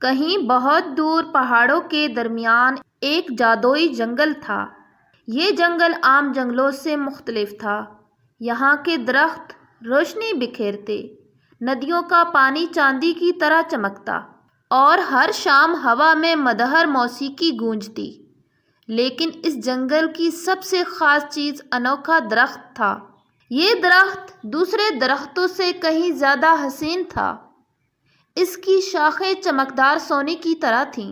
کہیں بہت دور پہاڑوں کے درمیان ایک جادوئی جنگل تھا۔ یہ جنگل عام جنگلوں سے مختلف تھا۔ یہاں کے درخت روشنی بکھیرتے، ندیوں کا پانی چاندی کی طرح چمکتا اور ہر شام ہوا میں مدہر موسیقی گونجتی۔ لیکن اس جنگل کی سب سے خاص چیز انوکھا درخت تھا۔ یہ درخت دوسرے درختوں سے کہیں زیادہ حسین تھا۔ اس کی شاخیں چمکدار سونے کی طرح تھیں۔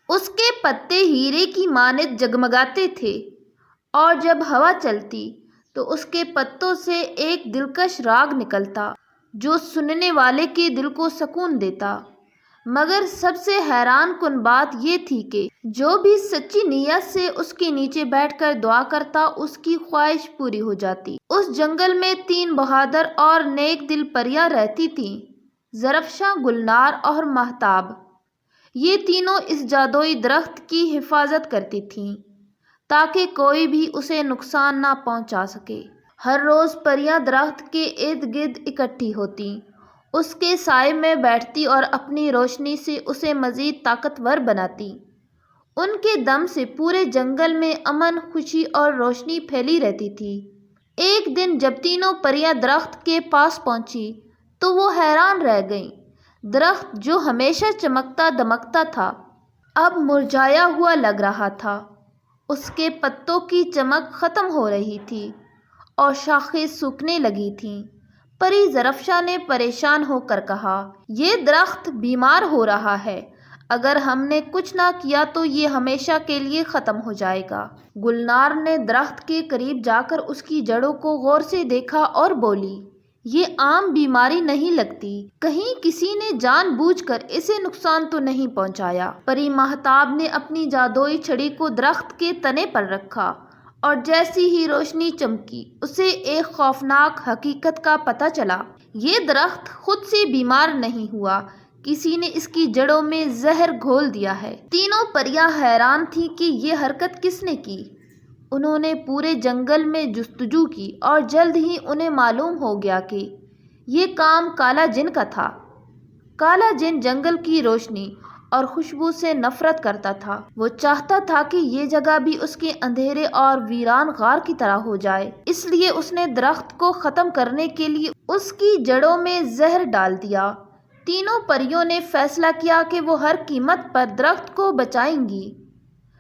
اس کے پتے ہیرے کی مانند جگمگاتے تھے اور جب ہوا چلتی تو اس کے پتوں سے ایک دلکش راگ نکلتا جو سننے والے کے دل کو سکون دیتا۔ مگر سب سے حیران کن بات یہ تھی کہ جو بھی سچی نیت سے اس کے نیچے بیٹھ کر دعا کرتا اس کی خواہش پوری ہو جاتی۔ اس جنگل میں 3 بہادر اور نیک دل پریاں رہتی تھیں، زرفشاں، گلنار اور مہتاب۔ یہ تینوں اس جادوئی درخت کی حفاظت کرتی تھیں تاکہ کوئی بھی اسے نقصان نہ پہنچا سکے۔ ہر روز پریاں درخت کے ارد گرد اکٹھی ہوتیں، اس کے سائے میں بیٹھتی اور اپنی روشنی سے اسے مزید طاقتور بناتی۔ ان کے دم سے پورے جنگل میں امن، خوشی اور روشنی پھیلی رہتی تھی۔ ایک دن جب تینوں پریاں درخت کے پاس پہنچی تو وہ حیران رہ گئیں۔ درخت جو ہمیشہ چمکتا دمکتا تھا اب مرجھایا ہوا لگ رہا تھا۔ اس کے پتوں کی چمک ختم ہو رہی تھی اور شاخیں سوکھنے لگی تھیں۔ پری زرفشاں نے پریشان ہو کر کہا، یہ درخت بیمار ہو رہا ہے۔ اگر ہم نے کچھ نہ کیا تو یہ ہمیشہ کے لیے ختم ہو جائے گا۔ گلنار نے درخت کے قریب جا کر اس کی جڑوں کو غور سے دیکھا اور بولی، یہ عام بیماری نہیں لگتی، کہیں کسی نے جان بوجھ کر اسے نقصان تو نہیں پہنچایا؟ پری مہتاب نے اپنی جادوئی چھڑی کو درخت کے تنے پر رکھا اور جیسی ہی روشنی چمکی اسے ایک خوفناک حقیقت کا پتہ چلا۔ یہ درخت خود سے بیمار نہیں ہوا، کسی نے اس کی جڑوں میں زہر گھول دیا ہے۔ تینوں پریاں حیران تھیں کہ یہ حرکت کس نے کی۔ انہوں نے پورے جنگل میں جستجو کی اور جلد ہی انہیں معلوم ہو گیا کہ یہ کام کالا جن کا تھا۔ کالا جن جنگل کی روشنی اور خوشبو سے نفرت کرتا تھا۔ وہ چاہتا تھا کہ یہ جگہ بھی اس کے اندھیرے اور ویران غار کی طرح ہو جائے، اس لیے اس نے درخت کو ختم کرنے کے لیے اس کی جڑوں میں زہر ڈال دیا۔ تینوں پریوں نے فیصلہ کیا کہ وہ ہر قیمت پر درخت کو بچائیں گی۔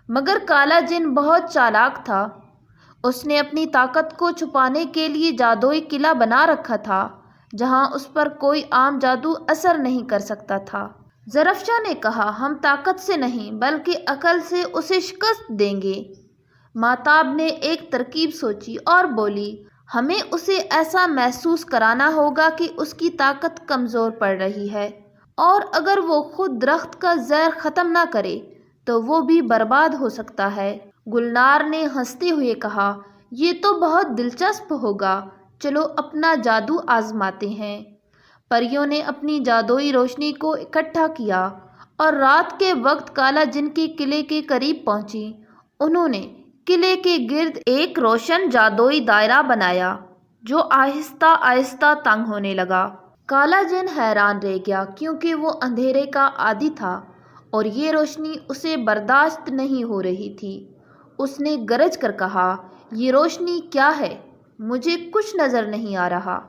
مگر کالا جن بہت چالاک تھا۔ اس نے اپنی طاقت کو چھپانے کے لیے جادوئی قلعہ بنا رکھا تھا جہاں اس پر کوئی عام جادو اثر نہیں کر سکتا تھا۔ زرفشاں نے کہا، ہم طاقت سے نہیں بلکہ عقل سے اسے شکست دیں گے۔ مہتاب نے ایک ترکیب سوچی اور بولی، ہمیں اسے ایسا محسوس کرانا ہوگا کہ اس کی طاقت کمزور پڑ رہی ہے، اور اگر وہ خود درخت کا زہر ختم نہ کرے تو وہ بھی برباد ہو سکتا ہے۔ گلنار نے ہنستے ہوئے کہا، یہ تو بہت دلچسپ ہوگا، چلو اپنا جادو آزماتے ہیں۔ پریوں نے اپنی جادوئی روشنی کو اکٹھا کیا اور رات کے وقت کالا جن کے قلعے کے قریب پہنچی۔ انہوں نے قلعے کے گرد ایک روشن جادوئی دائرہ بنایا جو آہستہ آہستہ تنگ ہونے لگا۔ کالا جن حیران رہ گیا کیونکہ وہ اندھیرے کا عادی تھا اور یہ روشنی اسے برداشت نہیں ہو رہی تھی۔ اس نے گرج کر کہا، یہ روشنی کیا ہے؟ مجھے کچھ نظر نہیں آ رہا۔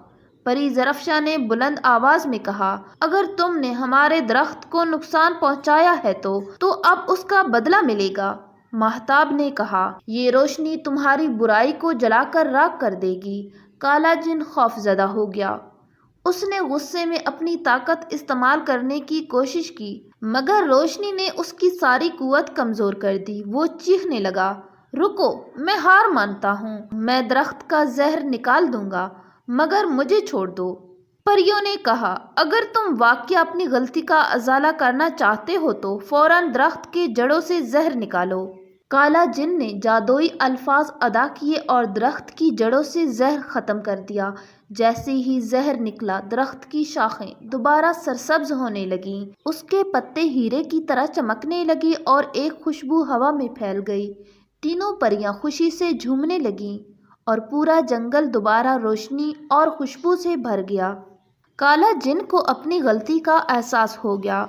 پری زرفشاں نے بلند آواز میں کہا، اگر تم نے ہمارے درخت کو نقصان پہنچایا ہے تو اب اس کا بدلہ ملے گا۔ مہتاب نے کہا، یہ روشنی تمہاری برائی کو جلا کر راکھ کر دے گی۔ کالا جن خوفزدہ ہو گیا۔ اس نے غصے میں اپنی طاقت استعمال کرنے کی کوشش کی مگر روشنی نے اس کی ساری قوت کمزور کر دی۔ وہ چیخنے لگا، رکو، میں ہار مانتا ہوں، میں درخت کا زہر نکال دوں گا مگر مجھے چھوڑ دو۔ پریوں نے کہا، اگر تم واقعی اپنی غلطی کا ازالہ کرنا چاہتے ہو تو فوراً درخت کے جڑوں سے زہر نکالو۔ کالا جن نے جادوئی الفاظ ادا کیے اور درخت کی جڑوں سے زہر ختم کر دیا۔ جیسے ہی زہر نکلا درخت کی شاخیں دوبارہ سرسبز ہونے لگیں، اس کے پتے ہیرے کی طرح چمکنے لگے اور ایک خوشبو ہوا میں پھیل گئی۔ تینوں پریاں خوشی سے جھومنے لگیں اور پورا جنگل دوبارہ روشنی اور خوشبو سے بھر گیا۔ کالا جن کو اپنی غلطی کا احساس ہو گیا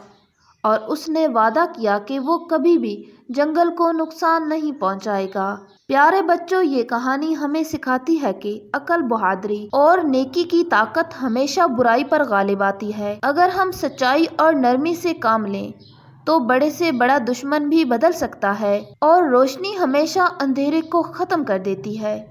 اور اس نے وعدہ کیا کہ وہ کبھی بھی جنگل کو نقصان نہیں پہنچائے گا۔ پیارے بچوں، یہ کہانی ہمیں سکھاتی ہے کہ عقل، بہادری اور نیکی کی طاقت ہمیشہ برائی پر غالب آتی ہے۔ اگر ہم سچائی اور نرمی سے کام لیں تو بڑے سے بڑا دشمن بھی بدل سکتا ہے اور روشنی ہمیشہ اندھیرے کو ختم کر دیتی ہے۔